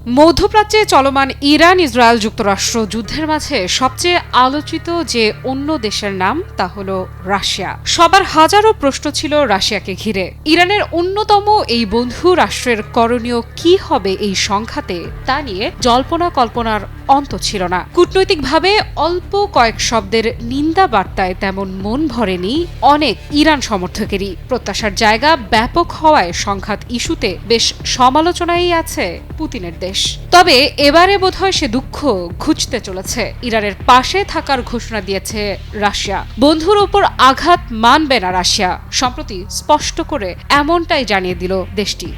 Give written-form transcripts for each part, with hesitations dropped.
মধ্যপ্রাচ্যে চলমান Iran Israel যুক্তরাষ্ট্র যুদ্ধের মাঝে সবচেয়ে আলোচিত যে অন্য দেশের নাম তা হল রাশিয়া। সবার হাজারো প্রশ্ন ছিল রাশিয়াকে ঘিরে। ইরানের অন্যতম এই বন্ধু রাষ্ট্রের করণীয় কি হবে এই সংঘাতে তা নিয়ে জল্পনা কল্পনার অন্ত ছিল না। কূটনৈতিকভাবে অল্প কয়েক শব্দের নিন্দা বার্তায় তেমন মন ভরেনি অনেক ইরান সমর্থকেরই। প্রত্যাশার জায়গা ব্যাপক হওয়ায় সংঘাত ইস্যুতে বেশ সমালোচনাই আছে পুতিনের দেশ। তবে এবারে বোধহয় সে দুঃখ ঘুচতে চলেছে। ইরানের পাশে থাকার ঘোষণা দিয়েছে রাশিয়া। বন্ধুর ওপর আঘাত মানবে না রাশিয়া, সম্প্রতি স্পষ্ট করে এমনটাই জানিয়ে দিল দেশটি।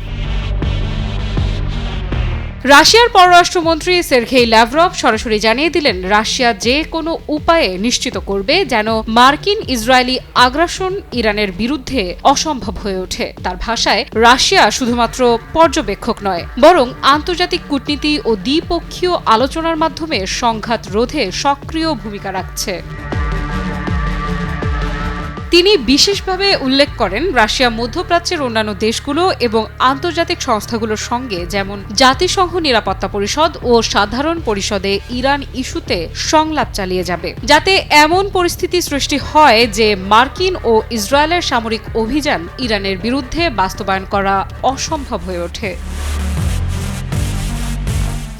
রাশিয়ার পররাষ্ট্রমন্ত্রী সের্গেই ল্যাভরভ সরাসরি জানিয়ে দিলেন রাশিয়া যে কোনো উপায়ে নিশ্চিত করবে যেন মার্কিন ইসরায়েলি আগ্রাসন ইরানের বিরুদ্ধে অসম্ভব হয়ে ওঠে। তার ভাষায়, রাশিয়া শুধুমাত্র পর্যবেক্ষক নয়, বরং আন্তর্জাতিক কূটনীতি ও দ্বিপক্ষীয় আলোচনার মাধ্যমে সংঘাত রোধে সক্রিয় ভূমিকা রাখছে। তিনি বিশেষভাবে উল্লেখ করেন রাশিয়া মধ্যপ্রাচ্যের অন্যান্য দেশগুলো এবং আন্তর্জাতিক সংস্থাগুলোর সঙ্গে যেমন জাতিসংঘ নিরাপত্তা পরিষদ ও সাধারণ পরিষদে ইরান ইস্যুতে সংলাপ চালিয়ে যাবে, যাতে এমন পরিস্থিতি সৃষ্টি হয় যে মার্কিন ও ইসরায়েলের সামরিক অভিযান ইরানের বিরুদ্ধে বাস্তবায়ন করা অসম্ভব হয়ে ওঠে।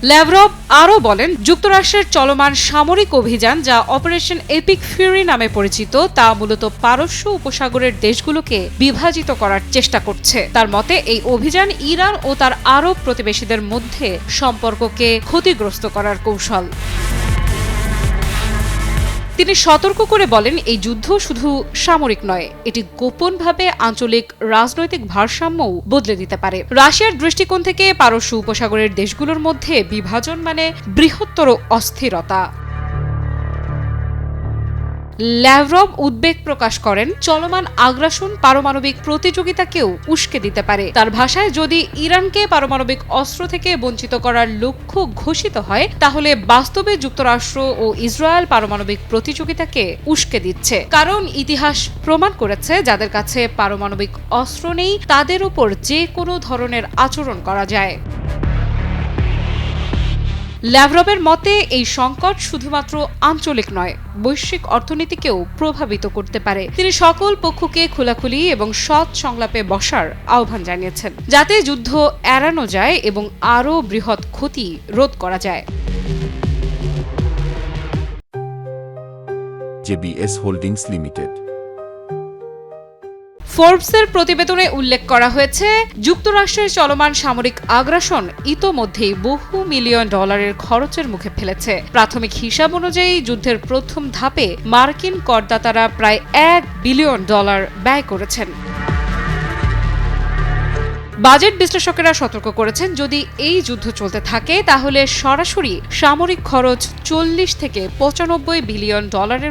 ল্যাভরভ আরও বলেন, যুক্তরাষ্ট্রের চলমান সামরিক অভিযান যা অপারেশন এপিক ফিউরি নামে পরিচিত তা মূলত পারস্য উপসাগরের দেশগুলোকে বিভাজিত করার চেষ্টা করছে। তার মতে, এই অভিযান ইরান ও তার আরব প্রতিবেশীদের মধ্যে সম্পর্ককে ক্ষতিগ্রস্ত করার কৌশল। তিনি সতর্ক করে বলেন, এই যুদ্ধ শুধু সামরিক নয়, এটি গোপনভাবে আঞ্চলিক রাজনৈতিক ভারসাম্যও বদলে দিতে পারে। রাশিয়ার দৃষ্টিকোণ থেকে পারস্য উপসাগরের দেশগুলোর মধ্যে বিভাজন মানে বৃহত্তর অস্থিরতা। ল্যাভরভ উদ্বেগ প্রকাশ করেন, চলমান আগ্রাসন পারমাণবিক প্রতিযোগিতাকেও উস্কে দিতে পারে। তার ভাষায়, যদি ইরানকে পারমাণবিক অস্ত্র থেকে বঞ্চিত করার লক্ষ্য ঘোষিত হয়, তাহলে বাস্তবে যুক্তরাষ্ট্র ও ইসরায়েল পারমাণবিক প্রতিযোগিতাকে উস্কে দিচ্ছে। কারণ ইতিহাস প্রমাণ করেছে, যাদের কাছে পারমাণবিক অস্ত্র নেই তাদের উপর যে কোনো ধরনের আচরণ করা যায়। ল্যাভরভের মতে, এই সংকট শুধুমাত্র আঞ্চলিক নয়, বৈশ্বিক অর্থনীতিকেও প্রভাবিত করতে পারে। তিনি সকল পক্ষকে খোলাখুলি এবং সৎ সংলাপে বসার আহ্বান জানিয়েছেন, যাতে যুদ্ধ এড়ানো যায় এবং আরও বৃহৎ ক্ষতি রোধ করা যায়। JBS holdings limited. ফোর্বসের প্রতিবেদনে উল্লেখ করা হয়েছে, যুক্তরাষ্ট্রের চলমান সামরিক আগ্রাসন ইতোমধ্যেই বহু মিলিয়ন ডলারের খরচের মুখে ফেলেছে। প্রাথমিক হিসাব অনুযায়ী যুদ্ধের প্রথম ধাপে মার্কিন করদাতারা প্রায় $1 বিলিয়ন ব্যয় করেছেন। বাজেট বিশ্লেষকেরা সতর্ক করেছেন, যদি এই যুদ্ধ চলতে থাকে তাহলে সরাসরি সামরিক খরচ $40 থেকে $95 বিলিয়ন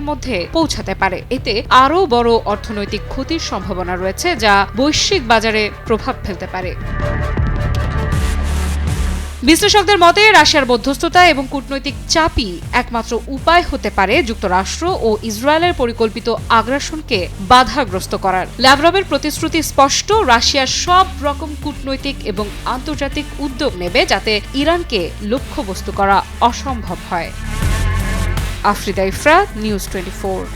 মধ্যে পৌঁছাতে পারে। এতে আরও বড় অর্থনৈতিক ক্ষতির সম্ভাবনা রয়েছে, যা বৈশ্বিক বাজারে প্রভাব ফেলতে পারে। বিশ্লেষকদের মতে, রাশিয়ার মধ্যস্থতা এবং কূটনৈতিক চাপই একমাত্র উপায় হতে পারে যুক্তরাষ্ট্র ও ইসরায়েলের পরিকল্পিত আগ্রাসনকে বাধাগ্রস্ত করার। ল্যাভরভের প্রতিশ্রুতি স্পষ্ট, রাশিয়া সব রকম কূটনৈতিক এবং আন্তর্জাতিক উদ্যোগ নেবে যাতে ইরানকে লক্ষ্যবস্তু করা অসম্ভব হয়। আফ্রিদা ইফরা, নিউজ 24।